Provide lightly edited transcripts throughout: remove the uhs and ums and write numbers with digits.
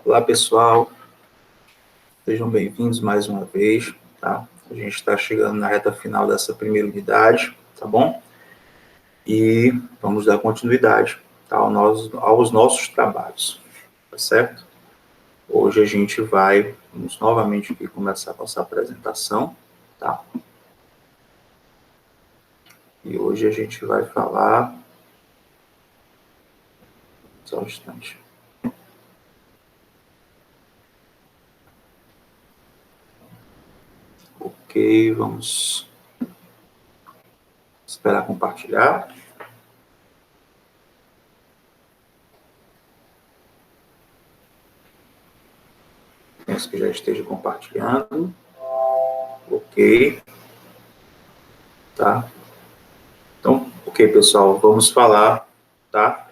Olá, pessoal. Sejam bem-vindos mais uma vez, tá? A gente está chegando na reta final dessa primeira unidade, tá bom? E vamos dar continuidade, tá, aos nossos trabalhos, tá certo? Hoje a gente vamos novamente aqui começar a nossa apresentação, tá? E hoje a gente vai falar... Só um instante. Ok, vamos esperar compartilhar. Penso que já esteja compartilhando. Ok. Tá? Então, ok, pessoal, vamos falar, tá,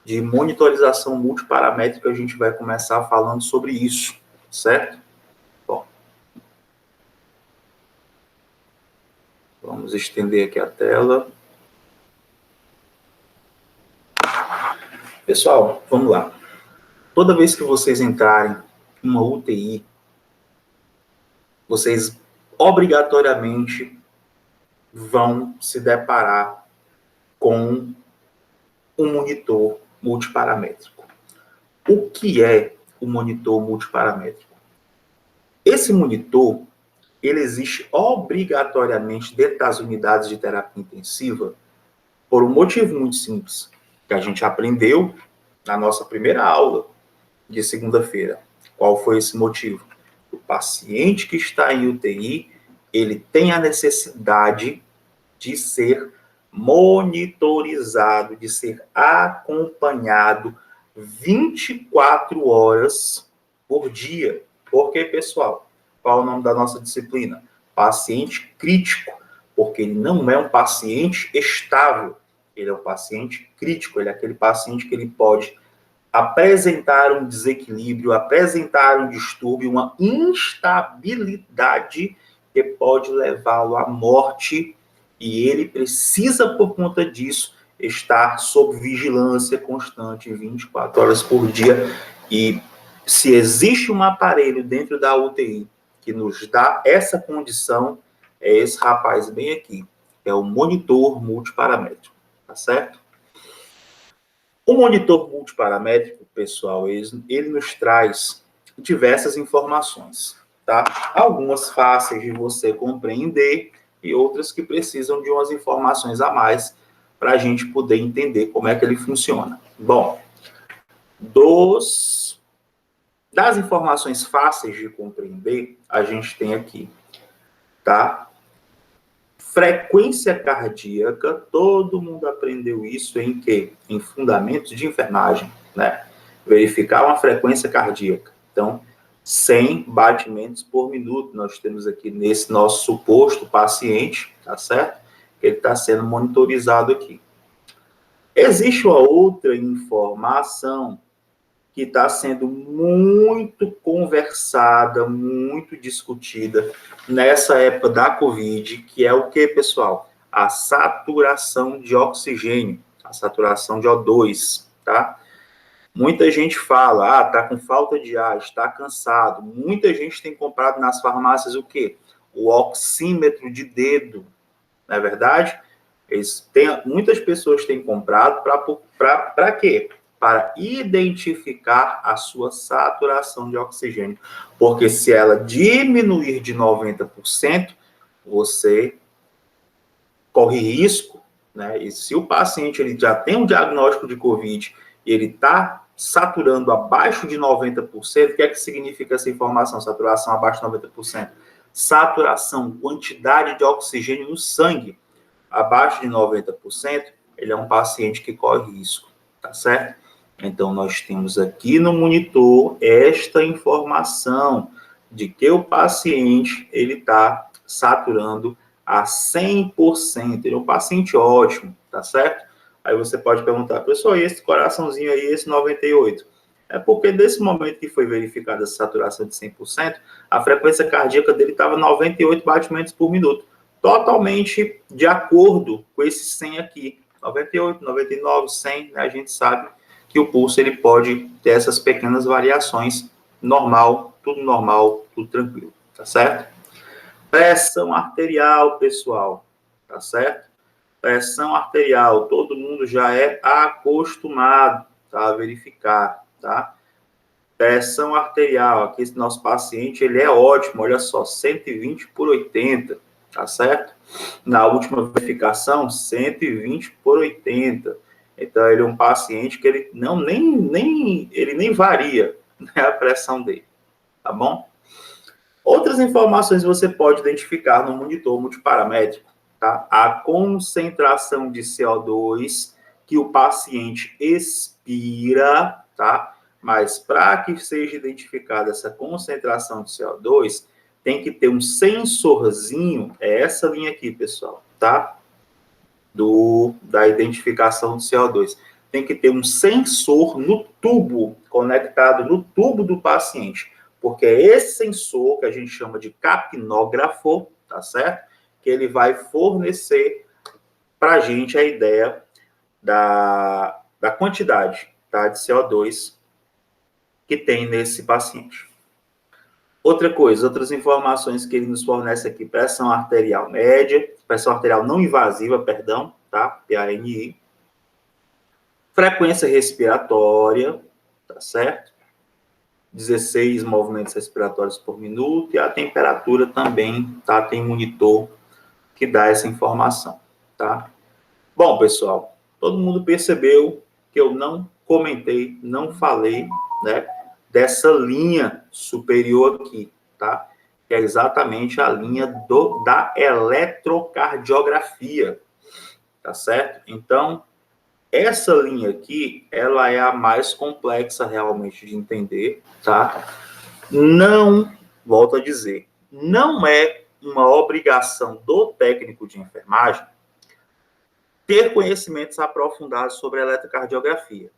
de monitorização multiparamétrica. A gente vai começar falando sobre isso, certo? Bom, vamos estender aqui a tela. Pessoal, vamos lá. Toda vez que vocês entrarem em uma UTI, vocês obrigatoriamente vão se deparar com um monitor multiparamétrico. O que é o monitor multiparamétrico? Esse monitor, ele existe obrigatoriamente dentro das unidades de terapia intensiva por um motivo muito simples, que a gente aprendeu na nossa primeira aula de segunda-feira. Qual foi esse motivo? O paciente que está em UTI, ele tem a necessidade de ser monitorizado, de ser acompanhado 24 horas por dia. Por quê, pessoal? Qual é o nome da nossa disciplina? Paciente crítico, porque ele não é um paciente estável, ele é um paciente crítico, ele é aquele paciente que ele pode apresentar um desequilíbrio, apresentar um distúrbio, uma instabilidade que pode levá-lo à morte, e ele precisa, por conta disso, estar sob vigilância constante 24 horas por dia. E se existe um aparelho dentro da UTI que nos dá essa condição, é esse rapaz bem aqui, é o monitor multiparamétrico, tá certo? O monitor multiparamétrico, pessoal, ele nos traz diversas informações, tá? Algumas fáceis de você compreender e outras que precisam de umas informações a mais para a gente poder entender como é que ele funciona. Bom, das informações fáceis de compreender, a gente tem aqui, tá? Frequência cardíaca, todo mundo aprendeu isso em quê? Em fundamentos de enfermagem, né? Verificar uma frequência cardíaca. Então, 100 batimentos por minuto, nós temos aqui nesse nosso suposto paciente, tá certo? Ele está sendo monitorizado aqui. Existe uma outra informação que está sendo muito conversada, muito discutida nessa época da Covid, que é o que, pessoal? A saturação de oxigênio, a saturação de O2, tá? Muita gente fala, tá com falta de ar, está cansado. Muita gente tem comprado nas farmácias o quê? O oxímetro de dedo, não é verdade? Muitas pessoas têm comprado para quê? Para identificar a sua saturação de oxigênio. Porque se ela diminuir de 90%, você corre risco, né? E se o paciente ele já tem um diagnóstico de COVID e ele está saturando abaixo de 90%, o que é que significa essa informação? Saturação abaixo de 90%. Saturação, quantidade de oxigênio no sangue, abaixo de 90%, ele é um paciente que corre risco, tá certo? Então, nós temos aqui no monitor esta informação de que o paciente, ele está saturando a 100%, ele é um paciente ótimo, tá certo? Aí você pode perguntar, pessoal, e esse coraçãozinho aí, esse 98%? É porque nesse momento que foi verificada a saturação de 100%, a frequência cardíaca dele estava 98 batimentos por minuto, totalmente de acordo com esse 100 aqui, 98, 99, 100, né? A gente sabe que o pulso ele pode ter essas pequenas variações, normal, tudo tranquilo, tá certo? Pressão arterial, pessoal, tá certo? Pressão arterial, todo mundo já é acostumado, tá, a verificar, tá? Pressão arterial, aqui esse nosso paciente, ele é ótimo, olha só, 120/80, tá certo? Na última verificação, 120/80. Então, ele é um paciente que ele ele nem varia, né, a pressão dele, tá bom? Outras informações você pode identificar no monitor multiparamétrico, tá? A concentração de CO2 que o paciente expira, tá? Mas para que seja identificada essa concentração de CO2, tem que ter um sensorzinho, é essa linha aqui, pessoal, tá? Da identificação do CO2. Tem que ter um sensor no tubo, conectado no tubo do paciente, porque é esse sensor que a gente chama de capnógrafo, tá certo? Que ele vai fornecer para a gente a ideia da quantidade, tá, de CO2 que tem nesse paciente. Outra coisa, outras informações que ele nos fornece aqui, pressão arterial média, pressão arterial não invasiva, perdão, tá? PANI. Frequência respiratória, tá certo? 16 movimentos respiratórios por minuto, e a temperatura também, tá? Tem monitor que dá essa informação, tá? Bom, pessoal, todo mundo percebeu que eu não comentei, não falei, né, dessa linha superior aqui, tá? Que é exatamente a linha da eletrocardiografia, tá certo? Então, essa linha aqui, ela é a mais complexa realmente de entender, tá? Não, volto a dizer, não é uma obrigação do técnico de enfermagem ter conhecimentos aprofundados sobre a eletrocardiografia.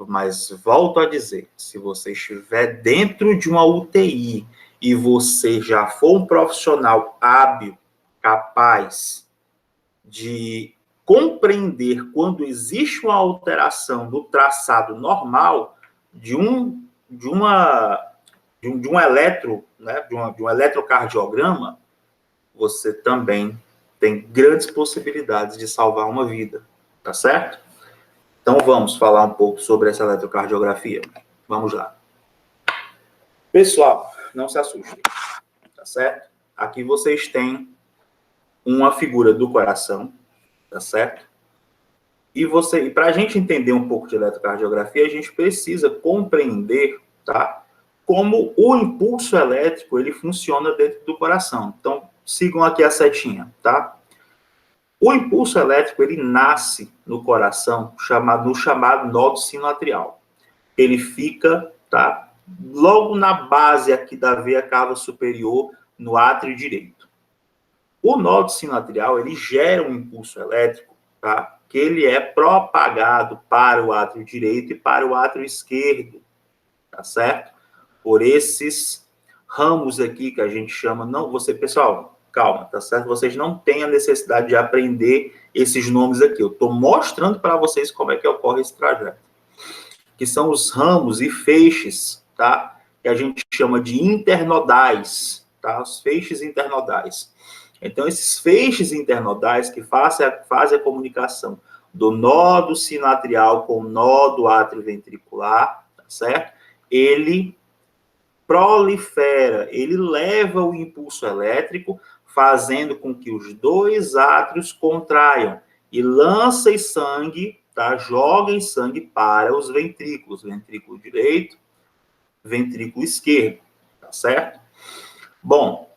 Mas volto a dizer, se você estiver dentro de uma UTI e você já for um profissional hábil, capaz de compreender quando existe uma alteração no traçado normal de um eletro, né, de um eletrocardiograma, você também tem grandes possibilidades de salvar uma vida, tá certo? Então vamos falar um pouco sobre essa eletrocardiografia. Vamos lá. Pessoal, não se assustem, tá certo? Aqui vocês têm uma figura do coração, tá certo? E para a gente entender um pouco de eletrocardiografia, a gente precisa compreender, tá, como o impulso elétrico ele funciona dentro do coração. Então, sigam aqui a setinha, tá? O impulso elétrico, ele nasce no coração, no chamado nódo sinoatrial. Ele fica, tá, logo na base aqui da veia cava superior, no átrio direito. O nódo sinoatrial, ele gera um impulso elétrico, tá, que ele é propagado para o átrio direito e para o átrio esquerdo, tá certo? Por esses ramos aqui que a gente chama, pessoal, calma, tá certo? Vocês não têm a necessidade de aprender esses nomes aqui. Eu estou mostrando para vocês como é que ocorre esse trajeto. Que são os ramos e feixes, tá? Que a gente chama de internodais, tá? Os feixes internodais. Então, esses feixes internodais que fazem a comunicação do nódo sinoatrial com o nódo atrioventricular, tá certo? Ele prolifera, ele leva o impulso elétrico, fazendo com que os dois átrios contraiam e lancem sangue, tá? Joguem sangue para os ventrículos, ventrículo direito, ventrículo esquerdo, tá certo? Bom,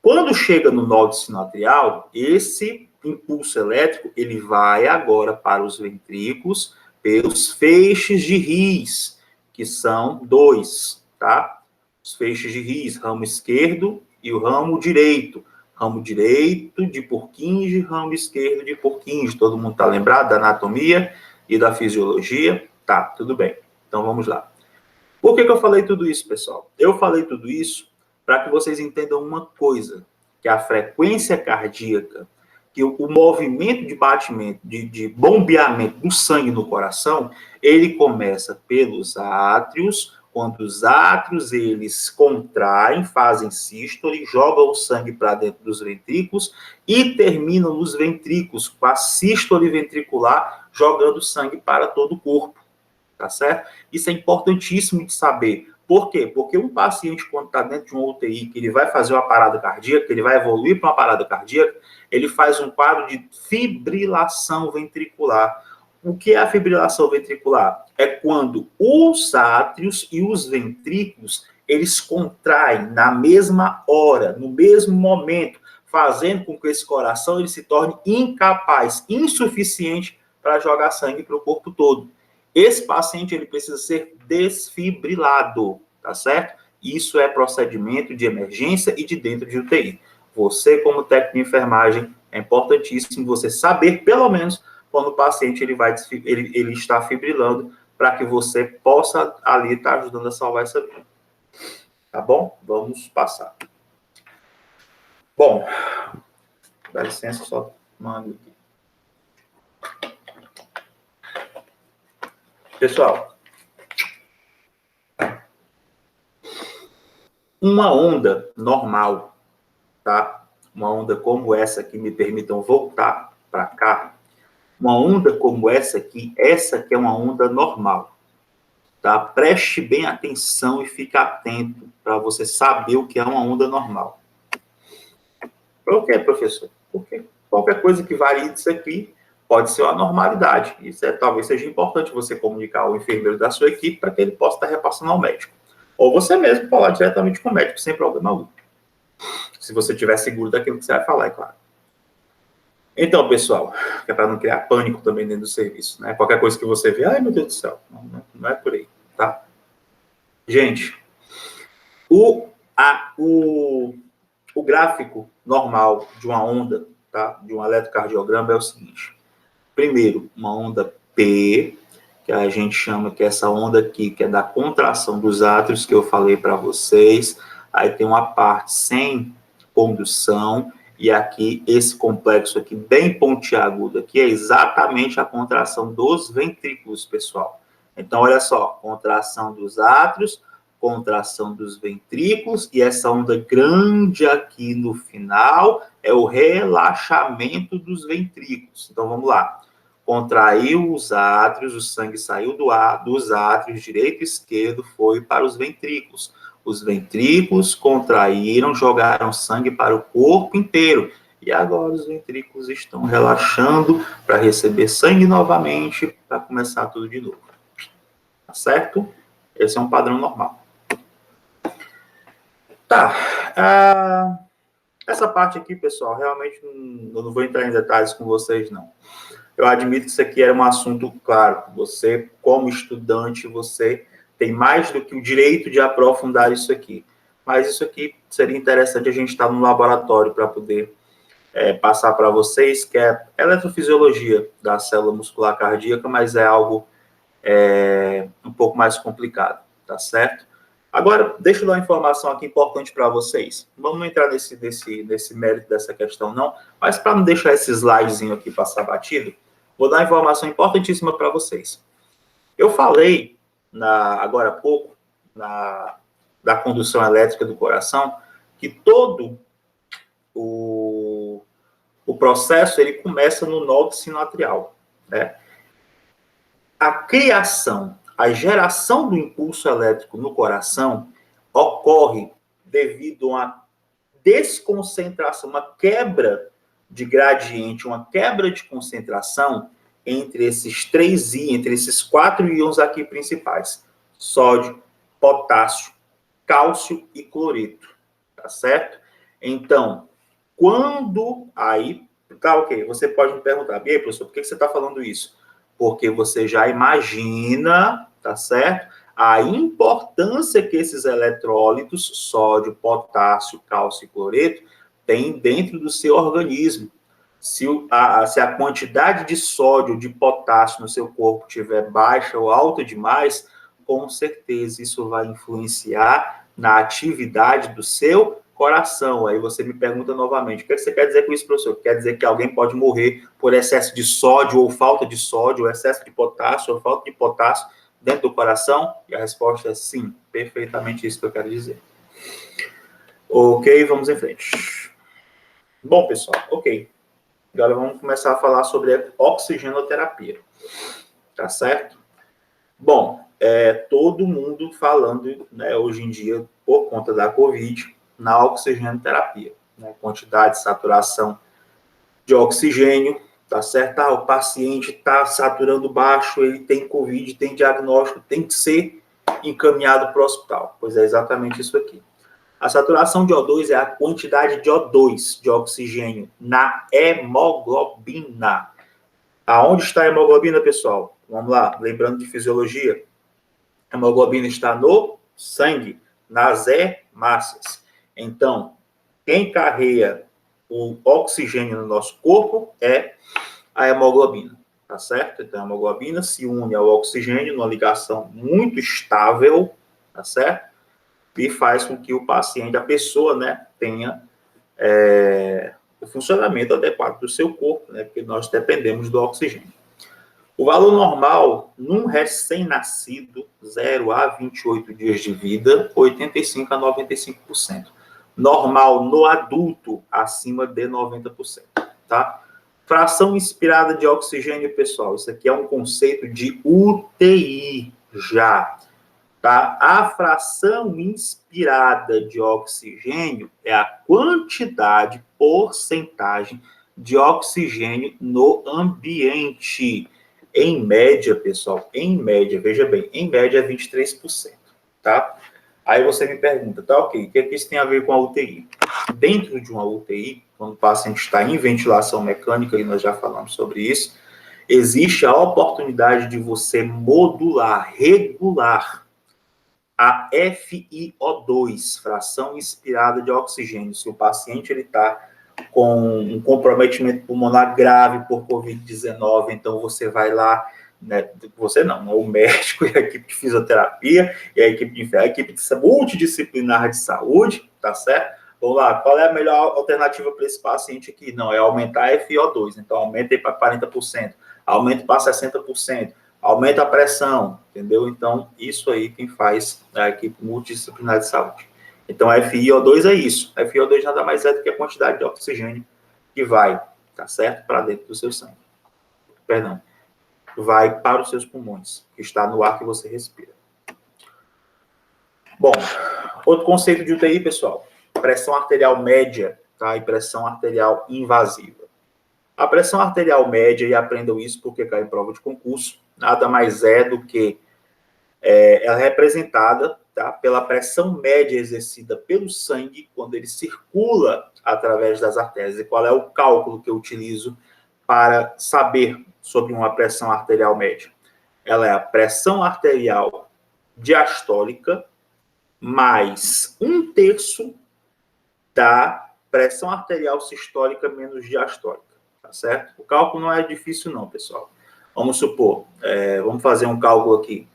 quando chega no nódo sinoatrial, esse impulso elétrico, ele vai agora para os ventrículos pelos feixes de His, que são dois, tá? Os feixes de His, ramo esquerdo e o ramo direito. Ramo direito de Purkinje, ramo esquerdo de Purkinje. Todo mundo tá lembrado da anatomia e da fisiologia? Tá, tudo bem. Então vamos lá. Por que eu falei tudo isso, pessoal? Eu falei tudo isso para que vocês entendam uma coisa, que a frequência cardíaca que o movimento de batimento, de bombeamento do sangue no coração, ele começa pelos átrios. Quando os átrios, eles contraem, fazem sístole, jogam o sangue para dentro dos ventrículos e terminam nos ventrículos, com a sístole ventricular, jogando sangue para todo o corpo, tá certo? Isso é importantíssimo de saber. Por quê? Porque um paciente, quando está dentro de uma UTI, que ele vai fazer uma parada cardíaca, ele vai evoluir para uma parada cardíaca, ele faz um quadro de fibrilação ventricular. O que é a fibrilação ventricular? É quando os átrios e os ventrículos, eles contraem na mesma hora, no mesmo momento, fazendo com que esse coração ele se torne incapaz, insuficiente para jogar sangue para o corpo todo. Esse paciente ele precisa ser desfibrilado, tá certo? Isso é procedimento de emergência e de dentro de UTI. Você, como técnico de enfermagem, é importantíssimo você saber, pelo menos, quando o paciente ele está fibrilando, para que você possa ali estar ajudando a salvar essa vida. Tá bom? Vamos passar. Bom, dá licença, só mando aqui. Pessoal, uma onda normal, tá? Uma onda como essa aqui, me permitam voltar para cá. Uma onda como essa aqui é uma onda normal, tá? Preste bem atenção e fique atento para você saber o que é uma onda normal. Por quê, professor? Porque qualquer coisa que varie disso aqui pode ser uma normalidade. Isso talvez seja importante você comunicar ao enfermeiro da sua equipe para que ele possa estar repassando ao médico. Ou você mesmo falar diretamente com o médico, sem problema algum. Se você estiver seguro daquilo que você vai falar, é claro. Então, pessoal, que é para não criar pânico também dentro do serviço, né? Qualquer coisa que você vê, ai meu Deus do céu, não é por aí, tá? Gente, o gráfico normal de uma onda, tá? De um eletrocardiograma é o seguinte. Primeiro, uma onda P, que a gente chama que é essa onda aqui, que é da contração dos átrios, que eu falei para vocês. Aí tem uma parte sem condução, e aqui, esse complexo aqui, bem pontiagudo aqui, é exatamente a contração dos ventrículos, pessoal. Então, olha só, contração dos átrios, contração dos ventrículos, e essa onda grande aqui no final é o relaxamento dos ventrículos. Então, vamos lá. Contraiu os átrios, o sangue saiu dos átrios, direito e esquerdo, foi para os ventrículos. Os ventrículos contraíram, jogaram sangue para o corpo inteiro. E agora os ventrículos estão relaxando para receber sangue novamente, para começar tudo de novo. Tá certo? Esse é um padrão normal. Tá. Essa parte aqui, pessoal, realmente eu não vou entrar em detalhes com vocês, não. Eu admito que isso aqui era um assunto claro. Você, como estudante, você tem mais do que o direito de aprofundar isso aqui. Mas isso aqui seria interessante a gente estar no laboratório para poder passar para vocês, que é eletrofisiologia da célula muscular cardíaca, mas é algo um pouco mais complicado, tá certo? Agora, deixa eu dar uma informação aqui importante para vocês. Vamos entrar nesse mérito dessa questão, não, mas para não deixar esse slidezinho aqui passar batido, vou dar uma informação importantíssima para vocês. Eu falei, agora há pouco, da condução elétrica do coração, que todo o processo ele começa no nó sinoatrial, né? A criação, a geração do impulso elétrico no coração ocorre devido a uma desconcentração, uma quebra de gradiente, uma quebra de concentração entre esses entre esses 4 íons aqui principais: sódio, potássio, cálcio e cloreto, tá certo? Então, tá ok, você pode me perguntar, e aí, professor, por que você está falando isso? Porque você já imagina, tá certo? A importância que esses eletrólitos, sódio, potássio, cálcio e cloreto, têm dentro do seu organismo. Se a quantidade de sódio, de potássio no seu corpo estiver baixa ou alta demais, com certeza isso vai influenciar na atividade do seu coração. Aí você me pergunta novamente, o que você quer dizer com isso, professor? Quer dizer que alguém pode morrer por excesso de sódio ou falta de sódio, ou excesso de potássio ou falta de potássio dentro do coração? E a resposta é sim, perfeitamente isso que eu quero dizer. Ok, vamos em frente. Bom, pessoal, ok. Agora vamos começar a falar sobre a oxigenoterapia. Tá certo? Bom, todo mundo falando, né, hoje em dia, por conta da Covid, na oxigenoterapia. Né, quantidade, saturação de oxigênio, tá certo? O paciente está saturando baixo, ele tem Covid, tem diagnóstico, tem que ser encaminhado para o hospital. Pois é exatamente isso aqui. A saturação de O2 é a quantidade de O2, de oxigênio, na hemoglobina. Aonde está a hemoglobina, pessoal? Vamos lá, lembrando de fisiologia. A hemoglobina está no sangue, nas hemácias. Então, quem carrega o oxigênio no nosso corpo é a hemoglobina, tá certo? Então, a hemoglobina se une ao oxigênio numa ligação muito estável, tá certo? E faz com que o paciente, a pessoa, né, tenha o funcionamento adequado do seu corpo, né, porque nós dependemos do oxigênio. O valor normal, num recém-nascido, 0 a 28 dias de vida, 85 a 95%. Normal no adulto, acima de 90%, tá? Fração inspirada de oxigênio, pessoal, isso aqui é um conceito de UTI já, tá? A fração inspirada de oxigênio é a quantidade, porcentagem de oxigênio no ambiente. Em média, pessoal, em média, veja bem, em média é 23%, tá? Aí você me pergunta, tá ok, o que isso tem a ver com a UTI? Dentro de uma UTI, quando o paciente está em ventilação mecânica, e nós já falamos sobre isso, existe a oportunidade de você modular, regular a FiO2, fração inspirada de oxigênio. Se o paciente está com um comprometimento pulmonar grave por Covid-19, então você vai lá, né, você não, o médico e a equipe de fisioterapia e a equipe de multidisciplinar de saúde, tá certo? Vamos lá, qual é a melhor alternativa para esse paciente aqui? Não, é aumentar a FiO2, então aumenta para 40%, aumenta para 60%, aumenta a pressão, entendeu? Então, isso aí quem faz é a equipe multidisciplinar de saúde. Então, a FiO2 é isso. A FiO2 nada mais é do que a quantidade de oxigênio que vai, tá certo? Para dentro do seu sangue. Perdão. Vai para os seus pulmões, que está no ar que você respira. Bom, outro conceito de UTI, pessoal. Pressão arterial média, tá? E pressão arterial invasiva. A pressão arterial média, e aprendam isso porque cai em prova de concurso, nada mais é do que ela é representada, tá, pela pressão média exercida pelo sangue quando ele circula através das artérias. E qual é o cálculo que eu utilizo para saber sobre uma pressão arterial média? Ela é a pressão arterial diastólica mais 1/3 da pressão arterial sistólica menos diastólica, tá certo? O cálculo não é difícil não, pessoal. Vamos supor, vamos fazer um cálculo aqui.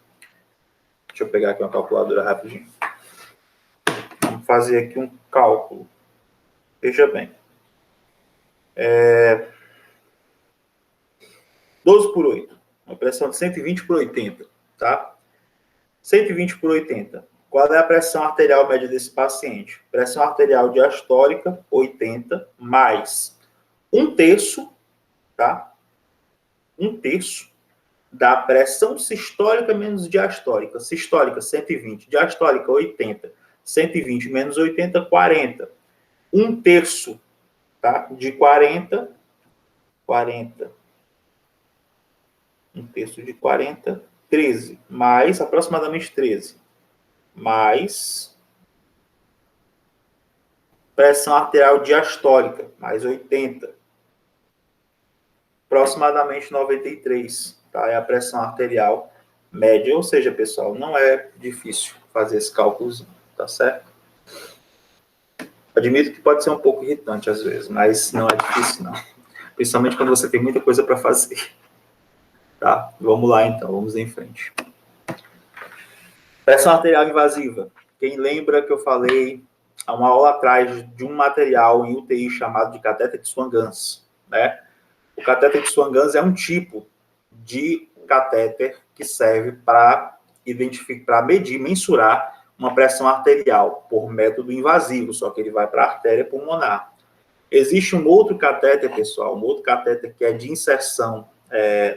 Deixa eu pegar aqui uma calculadora rapidinho. Vamos fazer aqui um cálculo. Veja bem. 12 por 8. Uma pressão de 120 por 80, tá? 120 por 80. Qual é a pressão arterial média desse paciente? Pressão arterial diastólica, 80, mais 1/3, tá? 1/3 da pressão sistólica menos diastólica. Sistólica, 120. Diastólica, 80. 120 menos 80, 40. 1/3, tá? De 40. 1/3 de 40, 13. Mais, aproximadamente 13. Mais pressão arterial diastólica, mais 80. Aproximadamente 93, tá? É a pressão arterial média. Ou seja, pessoal, não é difícil fazer esse cálculozinho, tá certo? Admito que pode ser um pouco irritante às vezes, mas não é difícil, não. Principalmente quando você tem muita coisa para fazer. Tá? Vamos lá, então. Vamos em frente. Pressão arterial invasiva. Quem lembra que eu falei há uma aula atrás de um material em UTI chamado de catéter de Swan-Ganz, né? O catéter de Swan-Ganz é um tipo de catéter que serve para identificar, para medir, mensurar uma pressão arterial por método invasivo, só que ele vai para a artéria pulmonar. Existe um outro catéter, pessoal, um outro catéter que é de inserção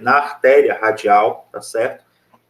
na artéria radial, tá certo?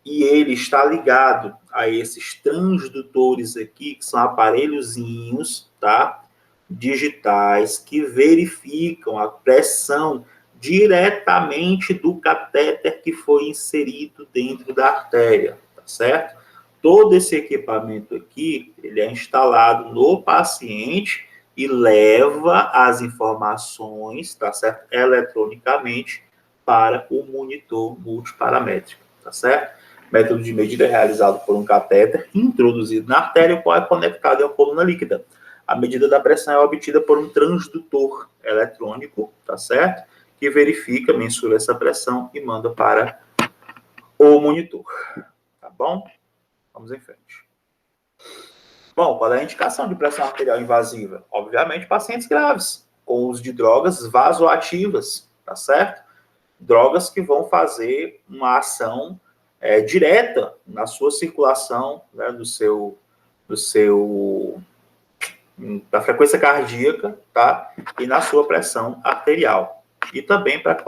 E ele está ligado a esses transdutores aqui, que são aparelhozinhos, tá? Digitais, que verificam a pressão diretamente do catéter que foi inserido dentro da artéria, tá certo? Todo esse equipamento aqui, ele é instalado no paciente e leva as informações, tá certo? Eletronicamente para o monitor multiparamétrico, tá certo? Método de medida é realizado por um catéter introduzido na artéria, o qual é conectado em uma coluna líquida. A medida da pressão é obtida por um transdutor eletrônico, tá certo? Que verifica, mensura essa pressão e manda para o monitor, tá bom? Vamos em frente. Bom, qual é a indicação de pressão arterial invasiva? Obviamente, pacientes graves, com uso de drogas vasoativas, tá certo? Drogas que vão fazer uma ação direta na sua circulação, né, da frequência cardíaca, tá? E na sua pressão arterial. E também para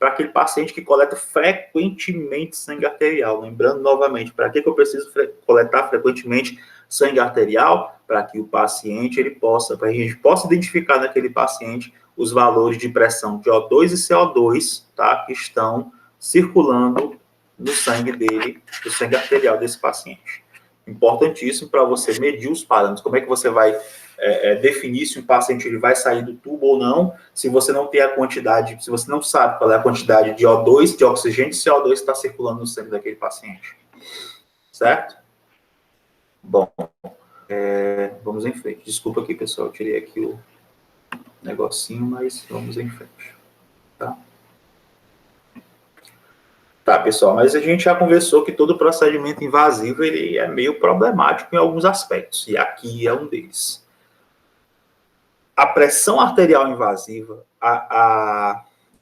aquele paciente que coleta frequentemente sangue arterial. Lembrando novamente, para que eu preciso coletar frequentemente sangue arterial? Para que o paciente para a gente possa identificar naquele paciente os valores de pressão de O2 e CO2, tá? Que estão circulando no sangue dele, no sangue arterial desse paciente. Importantíssimo para você medir os parâmetros. Como é que você vai definir se o paciente ele vai sair do tubo ou não, se você não tem a quantidade, se você não sabe qual é a quantidade de O2, de oxigênio e CO2 que está circulando no sangue daquele paciente. Certo? Bom, vamos em frente. Desculpa aqui, pessoal, eu tirei aqui o negocinho, mas vamos em frente. Tá? Tá, pessoal, mas a gente já conversou que todo procedimento invasivo ele é meio problemático em alguns aspectos, e aqui é um deles. A pressão arterial invasiva,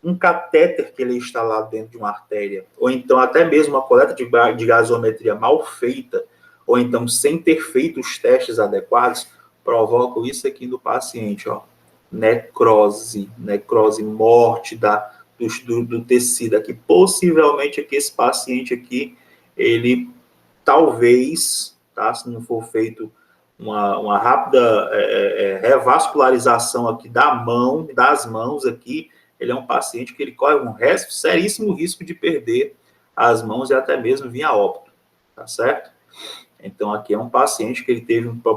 um catéter que ele é instalado dentro de uma artéria, ou então até mesmo uma coleta de gasometria mal feita, ou então sem ter feito os testes adequados, provocam isso aqui no paciente, ó, necrose, morte do tecido aqui. Possivelmente aqui esse paciente aqui, ele talvez, tá, se não for feito uma rápida revascularização aqui das mãos aqui, ele é um paciente que ele corre um seríssimo risco de perder as mãos e até mesmo vir a óbito, tá certo? Então, aqui é um paciente que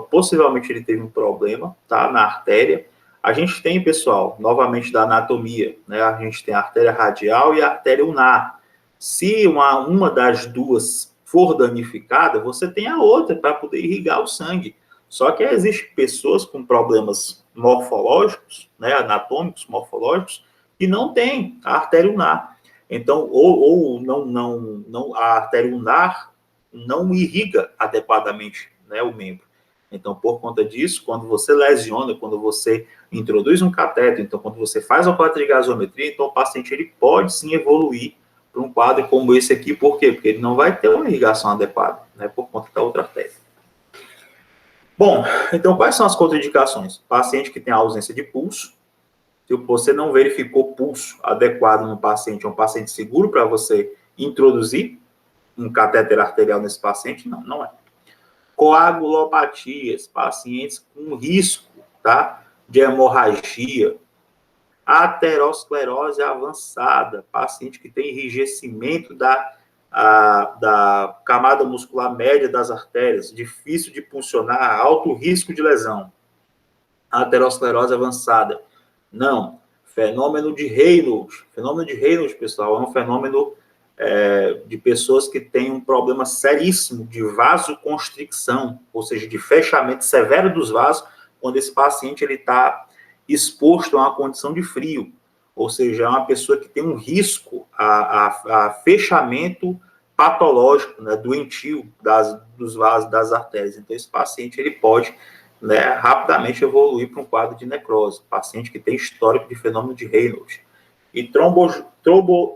possivelmente ele teve um problema, tá, na artéria. A gente tem, pessoal, novamente da anatomia, né, a gente tem a artéria radial e a artéria ulnar. Se uma das duas for danificada, você tem a outra para poder irrigar o sangue. Só que existem pessoas com problemas morfológicos, né, anatômicos, morfológicos, que não têm a artéria ulnar. Então, a artéria ulnar não irriga adequadamente, né, o membro. Então, por conta disso, quando você lesiona, quando você introduz um cateter, então quando você faz a coleta de gasometria, então o paciente ele pode sim evoluir para um quadro como esse aqui. Por quê? Porque ele não vai ter uma irrigação adequada, né, por conta da outra artéria. Bom, então quais são as contraindicações? Paciente que tem ausência de pulso. Se você não verificou pulso adequado no paciente, é um paciente seguro para você introduzir um catéter arterial nesse paciente? Não, não é. Coagulopatias, pacientes com risco, tá, de hemorragia. Aterosclerose avançada, paciente que tem enrijecimento da camada muscular média das artérias, difícil de funcionar, alto risco de lesão. Aterosclerose avançada. Não. Fenômeno de Reynolds. Fenômeno de Reynolds, pessoal, é um fenômeno de pessoas que têm um problema seríssimo de vasoconstricção, ou seja, de fechamento severo dos vasos, quando esse paciente está exposto a uma condição de frio, ou seja, é uma pessoa que tem um risco a fechamento patológico, né, doentio dos vasos das artérias. Então, esse paciente ele pode né, rapidamente evoluir para um quadro de necrose, paciente que tem histórico de fenômeno de Reynolds. E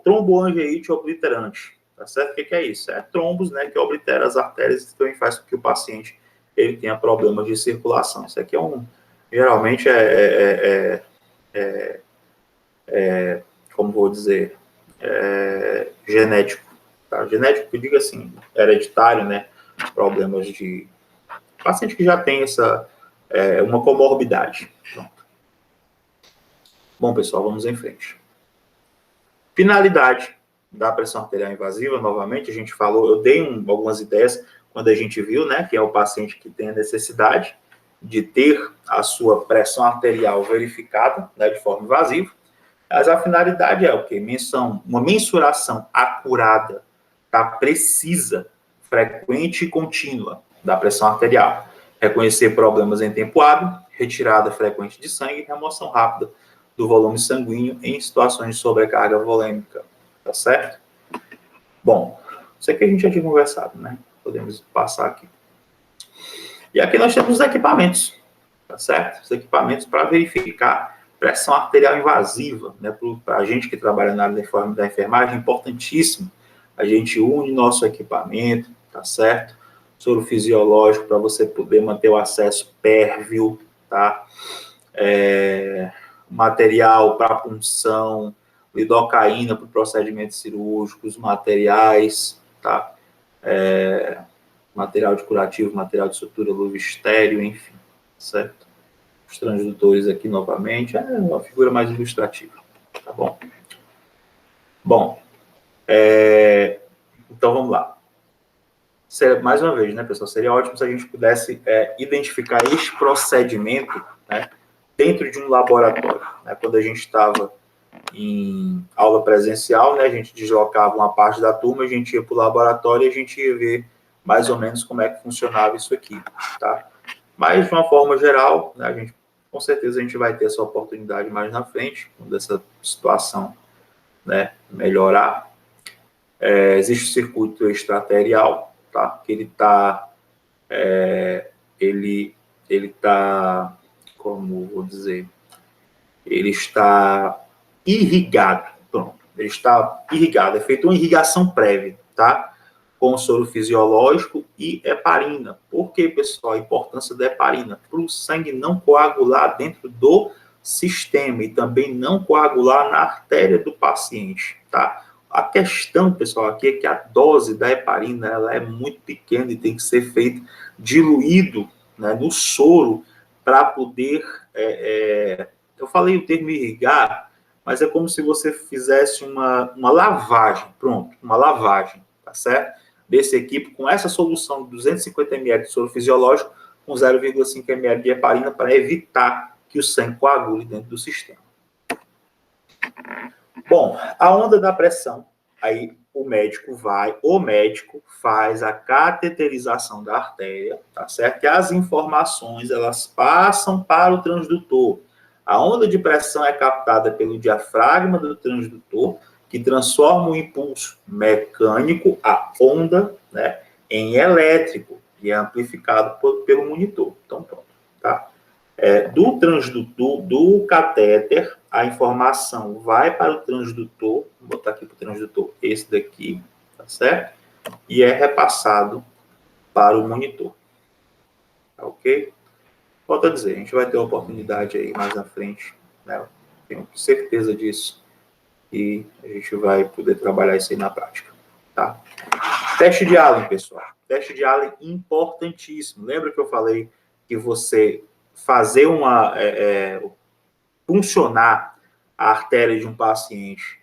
tromboangiite obliterante, tá certo? O que é isso? É trombos, né, que oblitera as artérias e também faz com que o paciente ele tenha problemas de circulação. Isso aqui geralmente como vou dizer, genético. Tá? Genético, que eu digo assim, hereditário, né? Problemas de paciente que já tem uma comorbidade. Pronto. Bom, pessoal, vamos em frente. Finalidade da pressão arterial invasiva, novamente, a gente falou, eu dei algumas ideias quando a gente viu, né, que é o paciente que tem a necessidade de ter a sua pressão arterial verificada, né, de forma invasiva, mas a finalidade é o quê? Uma mensuração acurada, tá, precisa, frequente e contínua da pressão arterial, reconhecer problemas em tempo hábil, retirada frequente de sangue e remoção rápida do volume sanguíneo em situações de sobrecarga volêmica, tá certo? Bom, isso aqui a gente já tinha conversado, né? Podemos passar aqui. E aqui nós temos os equipamentos, tá certo? Os equipamentos para verificar pressão arterial invasiva, né? Para a gente que trabalha na área da enfermagem, é importantíssimo. A gente une nosso equipamento, tá certo? Soro fisiológico para você poder manter o acesso pérvio, tá? Material para punção, lidocaína para procedimentos cirúrgicos, materiais, tá? Material de curativo, material de sutura, luva estéreo, enfim, certo? Os transdutores aqui novamente, é uma figura mais ilustrativa, tá bom? Bom, então vamos lá. Mais uma vez, né, pessoal, seria ótimo se a gente pudesse identificar este procedimento, né, dentro de um laboratório, né? Quando a gente estava em aula presencial, né, a gente deslocava uma parte da turma, a gente ia para o laboratório e a gente ia ver mais ou menos como é que funcionava isso aqui, tá? Mas, de uma forma geral, né, com certeza a gente vai ter essa oportunidade mais na frente, quando essa situação, né, melhorar. Existe o circuito extraarterial, tá? Que ele tá, como vou dizer, ele está irrigado, pronto, ele está irrigado, é feita uma irrigação prévia, tá? Com soro fisiológico e heparina. Por que, pessoal, a importância da heparina? Para o sangue não coagular dentro do sistema e também não coagular na artéria do paciente, tá? A questão, pessoal, aqui é que a dose da heparina ela é muito pequena e tem que ser feita diluído, né, no soro para poder... eu falei o termo irrigar, mas é como se você fizesse uma lavagem, pronto, uma lavagem, tá certo? Desse equipe com essa solução de 250 ml de soro fisiológico com 0,5 ml de heparina para evitar que o sangue coagule dentro do sistema. Bom, a onda da pressão, aí o médico faz a cateterização da artéria, tá certo? E as informações, elas passam para o transdutor. A onda de pressão é captada pelo diafragma do transdutor, que transforma o impulso mecânico, a onda, né, em elétrico, e é amplificado pelo monitor. Então, pronto, tá? Do transdutor, do catéter, a informação vai para o transdutor, vou botar aqui para o transdutor esse daqui, tá certo? E é repassado para o monitor. Tá ok? Volto a dizer, a gente vai ter a oportunidade aí mais na frente, né? Tenho certeza disso. E a gente vai poder trabalhar isso aí na prática, tá? Teste de Allen, pessoal. Teste de Allen importantíssimo. Lembra que eu falei que você fazer funcionar a artéria de um paciente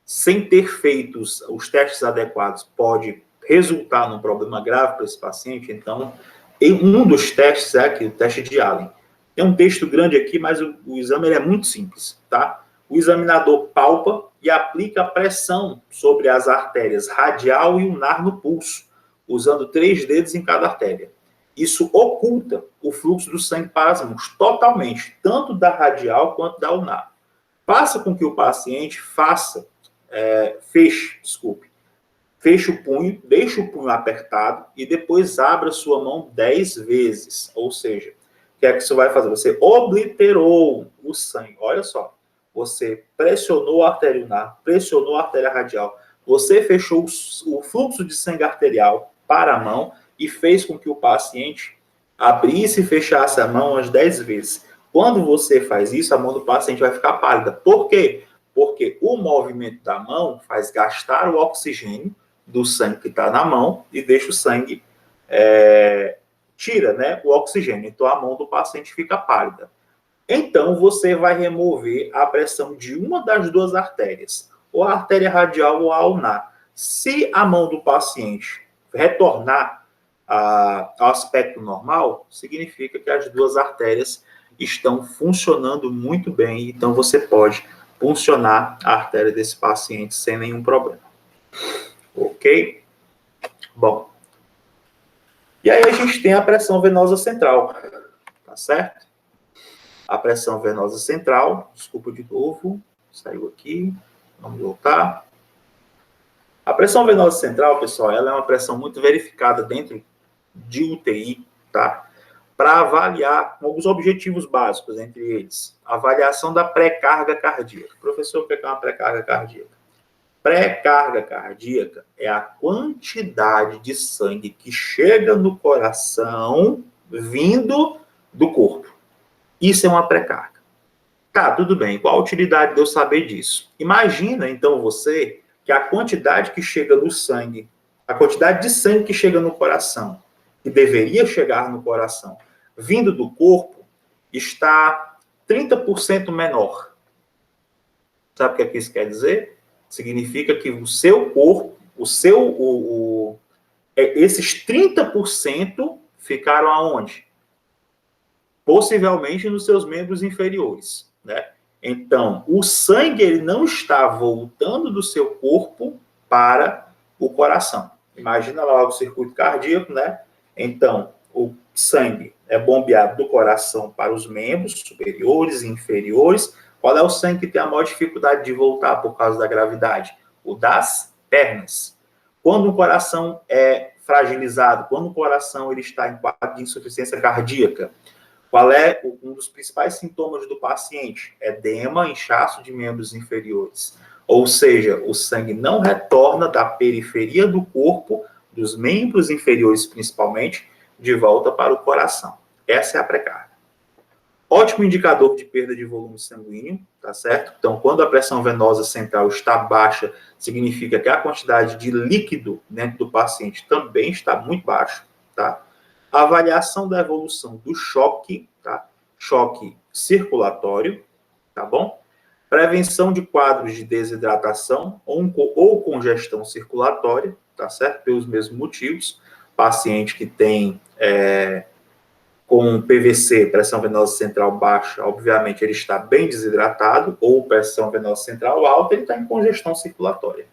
sem ter feito os testes adequados pode resultar num problema grave para esse paciente? Então, um dos testes é aqui, o teste de Allen. Tem um texto grande aqui, mas o exame é muito simples, tá? O examinador palpa e aplica pressão sobre as artérias radial e ulnar no pulso, usando 3 dedos em cada artéria. Isso oculta o fluxo do sangue para as mãos totalmente, tanto da radial quanto da ulnar. Faça com que o paciente feche o punho, deixe o punho apertado e depois abra sua mão 10 vezes, ou seja, que é que isso vai fazer? Você obliterou o sangue. Olha só. Você pressionou a artéria ulnar, pressionou a artéria radial. Você fechou o fluxo de sangue arterial para a mão e fez com que o paciente abrisse e fechasse a mão umas 10 vezes. Quando você faz isso, a mão do paciente vai ficar pálida. Por quê? Porque o movimento da mão faz gastar o oxigênio do sangue que está na mão e deixa o sangue, tira, né, o oxigênio. Então, a mão do paciente fica pálida. Então, você vai remover a pressão de uma das duas artérias, ou a artéria radial ou a ulnar. Se a mão do paciente retornar ao aspecto normal, significa que as duas artérias estão funcionando muito bem, então você pode puncionar a artéria desse paciente sem nenhum problema. Ok? Bom. E aí a gente tem a pressão venosa central, tá certo? A pressão venosa central, desculpa de novo, saiu aqui, vamos voltar. A pressão venosa central, pessoal, ela é uma pressão muito verificada dentro de UTI, tá? Para avaliar alguns objetivos básicos, entre eles, a avaliação da pré-carga cardíaca. Professor, o que é uma pré-carga cardíaca? Pré-carga cardíaca é a quantidade de sangue que chega no coração vindo do corpo. Isso é uma pré-carga. Tá, tudo bem. Qual a utilidade de eu saber disso? Imagina, então, você, que a quantidade que chega no sangue, a quantidade de sangue que chega no coração, que deveria chegar no coração, vindo do corpo, está 30% menor. Sabe o que isso quer dizer? Significa que o seu corpo, esses 30% ficaram aonde? Possivelmente nos seus membros inferiores, né? Então, o sangue ele não está voltando do seu corpo para o coração. Imagina lá o circuito cardíaco, né? Então, o sangue é bombeado do coração para os membros superiores e inferiores. Qual é o sangue que tem a maior dificuldade de voltar por causa da gravidade? O das pernas. Quando o coração é fragilizado, quando o coração ele está em quadro de insuficiência cardíaca, qual é um dos principais sintomas do paciente? Edema, inchaço de membros inferiores. Ou seja, o sangue não retorna da periferia do corpo, dos membros inferiores principalmente, de volta para o coração. Essa é a pré-carga. Ótimo indicador de perda de volume sanguíneo, tá certo? Então, quando a pressão venosa central está baixa, significa que a quantidade de líquido dentro do paciente também está muito baixa, tá? A avaliação da evolução do choque, tá? Choque circulatório, tá bom? Prevenção de quadros de desidratação ou congestão circulatória, tá certo? Pelos mesmos motivos. Paciente que tem com PVC, pressão venosa central baixa, obviamente ele está bem desidratado, ou pressão venosa central alta, ele está em congestão circulatória.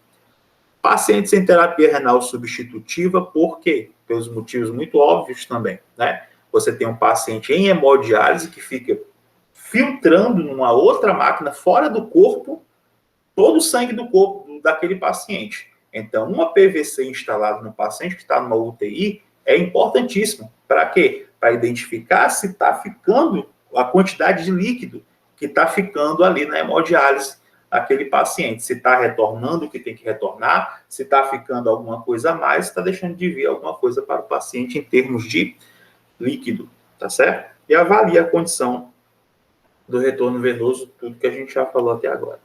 Pacientes em terapia renal substitutiva, por quê? Pelos motivos muito óbvios também, né? Você tem um paciente em hemodiálise que fica filtrando numa outra máquina fora do corpo todo o sangue do corpo daquele paciente. Então, uma PVC instalada no paciente que está numa UTI é importantíssimo. Para quê? Para identificar se está ficando a quantidade de líquido que está ficando ali na hemodiálise aquele paciente. Se está retornando o que tem que retornar, se está ficando alguma coisa a mais, se está deixando de vir alguma coisa para o paciente em termos de líquido, tá certo? E avalia a condição do retorno venoso, tudo que a gente já falou até agora.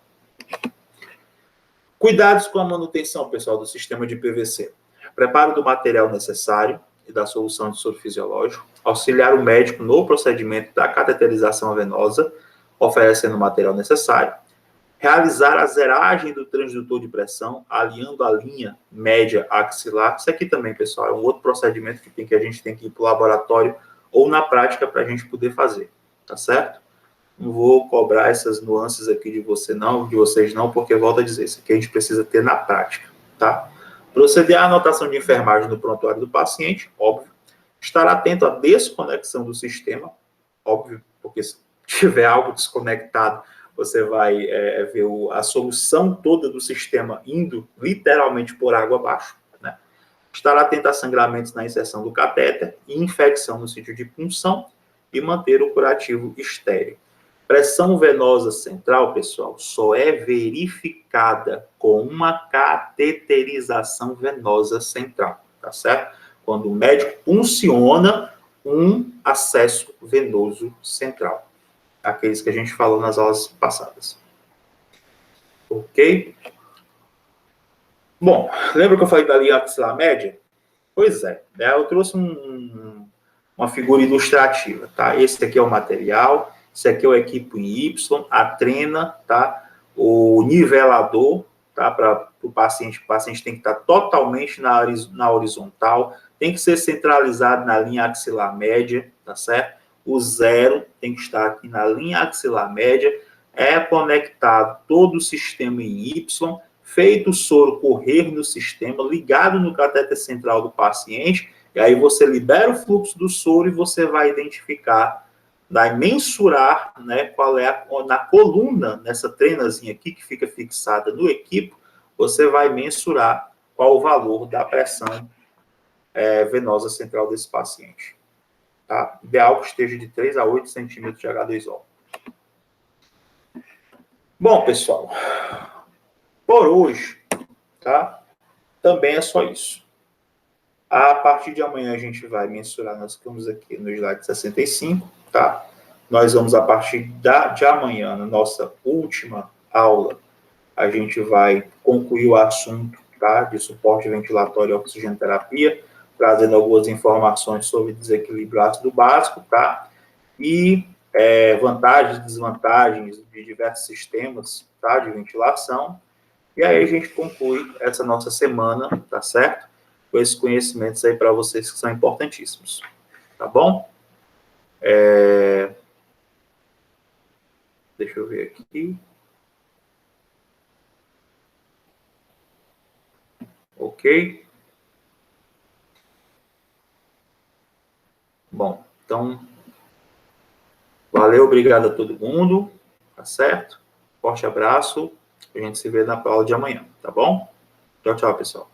Cuidados com a manutenção, pessoal, do sistema de PVC. Preparo do material necessário e da solução de soro fisiológico. Auxiliar o médico no procedimento da cateterização venosa, oferecendo o material necessário. Realizar a zeragem do transdutor de pressão, alinhando a linha média axilar. Isso aqui também, pessoal, é um outro procedimento que a gente tem que ir para o laboratório ou na prática para a gente poder fazer, tá certo? Não vou cobrar essas nuances aqui de vocês não, porque volto a dizer, isso aqui a gente precisa ter na prática, tá? Proceder à anotação de enfermagem no prontuário do paciente, óbvio. Estar atento à desconexão do sistema, óbvio, porque se tiver algo desconectado, você vai ver a solução toda do sistema indo literalmente por água abaixo, né? Estar atento a sangramentos na inserção do catéter e infecção no sítio de punção. e manter o curativo estéril. Pressão venosa central, pessoal, só é verificada com uma cateterização venosa central, tá certo? Quando o médico funciona um acesso venoso central. Aqueles que a gente falou nas aulas passadas. Ok? Bom, lembra que eu falei da linha axilar média? Pois é, né? Eu trouxe uma figura ilustrativa, tá? Esse aqui é o material, esse aqui é o equipo em Y, a trena, tá? O nivelador, tá? Para o paciente tem que estar totalmente na horizontal, tem que ser centralizado na linha axilar média, tá certo? O zero tem que estar aqui na linha axilar média, é conectado todo o sistema em Y, feito o soro correr no sistema, ligado no catéter central do paciente, e aí você libera o fluxo do soro e você vai identificar, vai mensurar, né, qual é na coluna, nessa trenazinha aqui que fica fixada no equipo, você vai mensurar qual o valor da pressão venosa central desse paciente. Tá? Ideal que esteja de 3 a 8 centímetros de H2O. Bom, pessoal, por hoje, tá? Também é só isso. A partir de amanhã a gente vai mensurar, nós ficamos aqui no slide 65, tá? Nós vamos, a partir de amanhã, na nossa última aula, a gente vai concluir o assunto, tá? De suporte ventilatório e oxigenoterapia, trazendo algumas informações sobre desequilíbrio ácido básico, tá? E vantagens e desvantagens de diversos sistemas, tá? De ventilação. E aí a gente conclui essa nossa semana, tá certo? Com esses conhecimentos aí para vocês que são importantíssimos. Tá bom? Deixa eu ver aqui. Ok? Bom, então, valeu, obrigado a todo mundo, tá certo? Forte abraço, a gente se vê na aula de amanhã, tá bom? Tchau, tchau, pessoal.